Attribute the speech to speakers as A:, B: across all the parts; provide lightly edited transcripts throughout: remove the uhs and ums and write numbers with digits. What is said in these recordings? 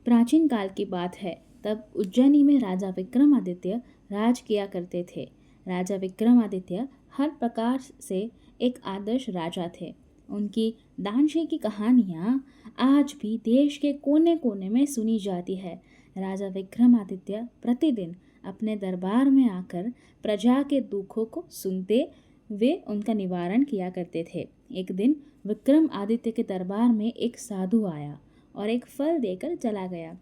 A: प्राचीन काल की बात है। तब उज्जैनी में राजा विक्रमादित्य राज किया करते थे। राजा विक्रमादित्य हर प्रकार से एक आदर्श राजा थे। उनकी दानशे की कहानियाँ आज भी देश के कोने कोने में सुनी जाती है। राजा विक्रमादित्य प्रतिदिन अपने दरबार में आकर प्रजा के दुखों को सुनते वे उनका निवारण किया करते थे। एक दिन विक्रमादित्य के दरबार में एक साधु आया और एक फल देकर चला गया।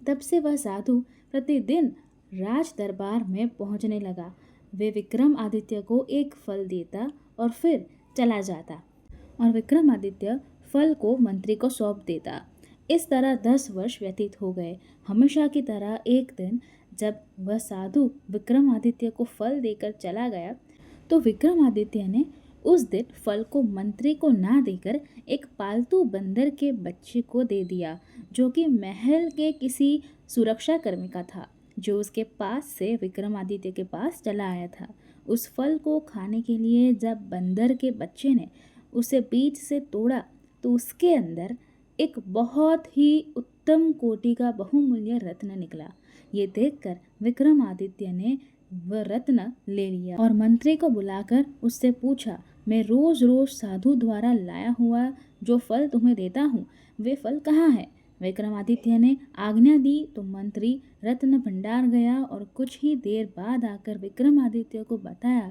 A: तब से वह साधु प्रतिदिन राज दरबार में पहुंचने लगा। वे विक्रमादित्य को एक फल देता और फिर चला जाता और विक्रमादित्य फल को मंत्री को सौंप देता। इस तरह 10 वर्ष व्यतीत हो गए। हमेशा की तरह एक दिन जब वह साधु विक्रमादित्य को फल देकर चला गया तो विक्रमादित्य ने उस दिन फल को मंत्री को ना देकर एक पालतू बंदर के बच्चे को दे दिया, जो कि महल के किसी सुरक्षा कर्मी का था, जो उसके पास से विक्रमादित्य के पास चला आया था। उस फल को खाने के लिए जब बंदर के बच्चे ने उसे बीच से तोड़ा तो उसके अंदर एक बहुत ही उत्तम कोटि का बहुमूल्य रत्न निकला। ये देखकर विक्रमादित्य ने वह रत्न ले लिया और मंत्री को बुलाकर उससे पूछा, मैं रोज रोज साधु द्वारा लाया हुआ जो फल तुम्हें देता हूँ, वे फल कहाँ है? विक्रमादित्य ने आज्ञा दी तो मंत्री रत्न भंडार गया और कुछ ही देर बाद आकर विक्रमादित्य को बताया,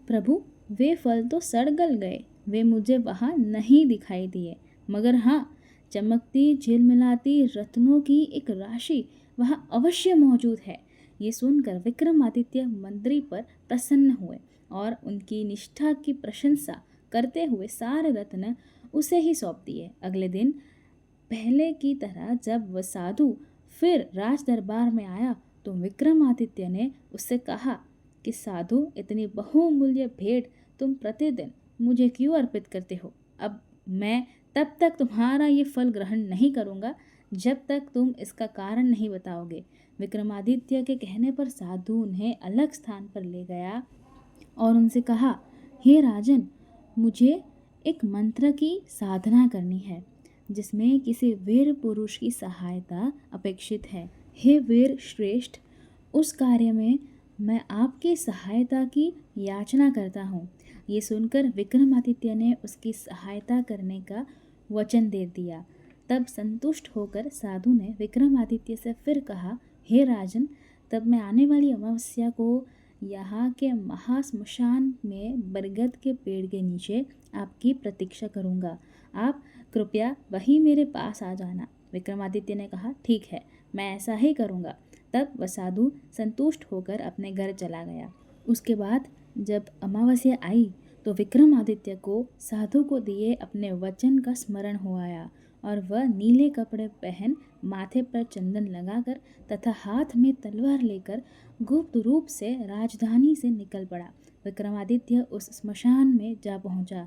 A: प्रभु वे फल तो सड़ गल गए, वे मुझे वहाँ नहीं दिखाई दिए, मगर हाँ, चमकती झिलमिलाती रत्नों की एक राशि वहाँ अवश्य मौजूद है। ये सुनकर विक्रमादित्य मंत्री पर प्रसन्न हुए और उनकी निष्ठा की प्रशंसा करते हुए सारे रत्न उसे ही सौंप दिए। अगले दिन पहले की तरह जब वह साधु फिर राज दरबार में आया तो विक्रमादित्य ने उससे कहा कि साधु, इतनी बहुमूल्य भेंट तुम प्रतिदिन मुझे क्यों अर्पित करते हो? अब मैं तब तक तुम्हारा ये फल ग्रहण नहीं करूँगा जब तक तुम इसका कारण नहीं बताओगे। विक्रमादित्य के कहने पर साधु उन्हें अलग स्थान पर ले गया और उनसे कहा, हे राजन, मुझे एक मंत्र की साधना करनी है जिसमें किसी वीर पुरुष की सहायता अपेक्षित है। हे वीर श्रेष्ठ, उस कार्य में मैं आपकी सहायता की याचना करता हूँ। ये सुनकर विक्रमादित्य ने उसकी सहायता करने का वचन दे दिया। तब संतुष्ट होकर साधु ने विक्रमादित्य से फिर कहा, हे राजन, तब मैं आने वाली अमावस्या को यहाँ के महाश्मशान में बरगद के पेड़ के नीचे आपकी प्रतीक्षा करूँगा। आप कृपया वहीं मेरे पास आ जाना। विक्रमादित्य ने कहा, ठीक है, मैं ऐसा ही करूँगा। तब वह साधु संतुष्ट होकर अपने घर चला गया। उसके बाद जब अमावस्या आई तो विक्रमादित्य को साधु को दिए अपने वचन का स्मरण हो आया और वह नीले कपड़े पहन, माथे पर चंदन लगाकर तथा हाथ में तलवार लेकर गुप्त रूप से राजधानी से निकल पड़ा। विक्रमादित्य उस स्मशान में जा पहुंचा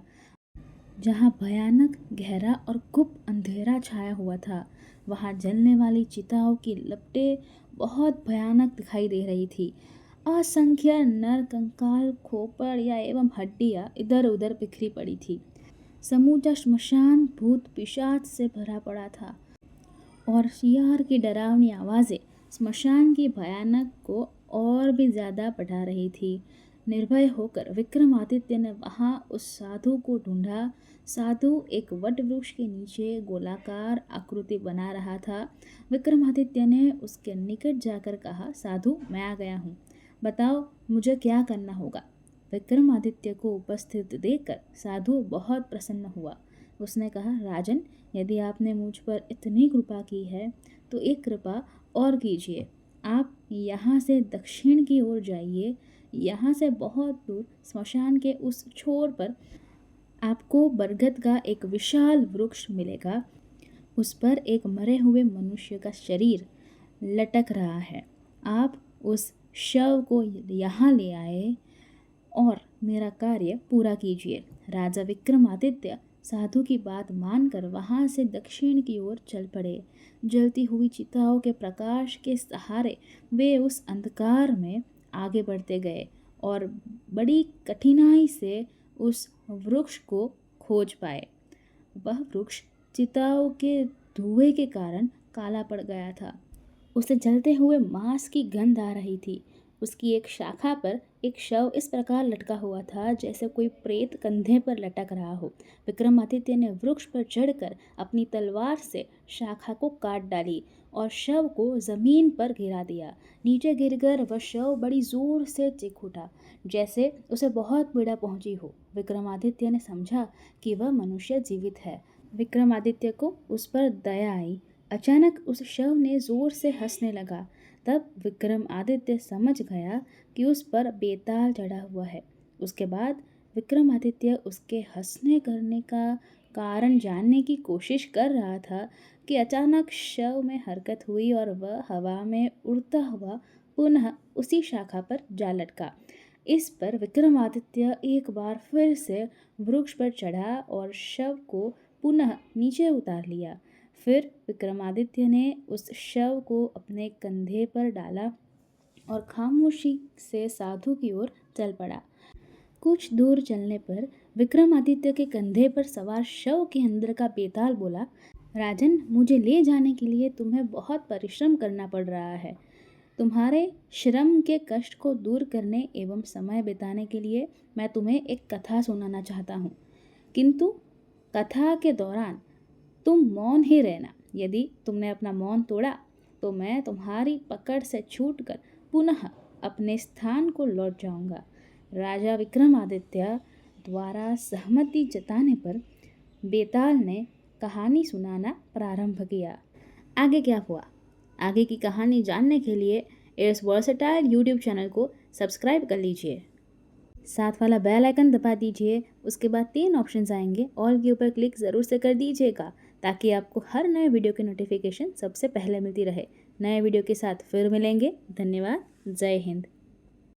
A: जहाँ भयानक गहरा और गुप्त अंधेरा छाया हुआ था। वहाँ जलने वाली चिताओं की लपटें बहुत भयानक दिखाई दे रही थी। असंख्य नर कंकाल, खोपड़ या एवं हड्डियाँ इधर उधर बिखरी पड़ी थी। समूचा श्मशान भूत पिशाच से भरा पड़ा था और शियार की डरावनी आवाज़ें स्मशान की भयानक को और भी ज़्यादा बढ़ा रही थी। निर्भय होकर विक्रमादित्य ने वहाँ उस साधु को ढूंढा। साधु एक वट वृक्ष के नीचे गोलाकार आकृति बना रहा था। विक्रमादित्य ने उसके निकट जाकर कहा, साधु, मैं आ गया हूँ, बताओ मुझे क्या करना होगा। विक्रमादित्य को उपस्थित देखकर साधु बहुत प्रसन्न हुआ। उसने कहा, राजन, यदि आपने मुझ पर इतनी कृपा की है तो एक कृपा और कीजिए। आप यहाँ से दक्षिण की ओर जाइए। यहाँ से बहुत दूर स्मशान के उस छोर पर आपको बरगद का एक विशाल वृक्ष मिलेगा। उस पर एक मरे हुए मनुष्य का शरीर लटक रहा है। आप उस शव को यहाँ ले आए और मेरा कार्य पूरा कीजिए। राजा विक्रमादित्य साधु की बात मानकर वहाँ से दक्षिण की ओर चल पड़े। जलती हुई चिताओं के प्रकाश के सहारे वे उस अंधकार में आगे बढ़ते गए और बड़ी कठिनाई से उस वृक्ष को खोज पाए। वह वृक्ष चिताओं के धुएं के कारण काला पड़ गया था। उसे जलते हुए मांस की गंध आ रही थी। उसकी एक शाखा पर एक शव इस प्रकार लटका हुआ था जैसे कोई प्रेत कंधे पर लटक रहा हो। विक्रमादित्य ने वृक्ष पर चढ़कर अपनी तलवार से शाखा को काट डाली और शव को जमीन पर गिरा दिया। नीचे गिरकर वह शव बड़ी जोर से चीख उठा, जैसे उसे बहुत पीड़ा पहुंची हो। विक्रमादित्य ने समझा कि वह मनुष्य जीवित है। विक्रमादित्य को उस पर दया आई। अचानक उस शव ने जोर से हंसने लगा। तब विक्रमादित्य समझ गया कि उस पर बेताल चढ़ा हुआ है। उसके बाद विक्रमादित्य उसके हंसने करने का कारण जानने की कोशिश कर रहा था कि अचानक शव में हरकत हुई और वह हवा में उड़ता हुआ पुनः उसी शाखा पर जा लटका। इस पर विक्रमादित्य एक बार फिर से वृक्ष पर चढ़ा और शव को पुनः नीचे उतार लिया। फिर विक्रमादित्य ने उस शव को अपने कंधे पर डाला और खामोशी से साधु की ओर चल पड़ा। कुछ दूर चलने पर विक्रमादित्य के कंधे पर सवार शव के अंदर का बेताल बोला, राजन, मुझे ले जाने के लिए तुम्हें बहुत परिश्रम करना पड़ रहा है। तुम्हारे श्रम के कष्ट को दूर करने एवं समय बिताने के लिए मैं तुम्हें एक कथा सुनाना चाहता हूँ, किंतु कथा के दौरान तुम मौन ही रहना। यदि तुमने अपना मौन तोड़ा तो मैं तुम्हारी पकड़ से छूटकर पुनः अपने स्थान को लौट जाऊंगा। राजा विक्रमादित्य द्वारा सहमति जताने पर बेताल ने कहानी सुनाना प्रारंभ किया। आगे क्या हुआ? आगे की कहानी जानने के लिए इस वर्सेटाइल यूट्यूब चैनल को सब्सक्राइब कर लीजिए, साथ वाला बेल आइकन दबा दीजिए। उसके बाद 3 ऑप्शंस आएंगे, ऑल के ऊपर क्लिक ज़रूर से कर दीजिएगा ताकि आपको हर नए वीडियो की नोटिफिकेशन सबसे पहले मिलती रहे। नए वीडियो के साथ फिर मिलेंगे। धन्यवाद। जय हिंद।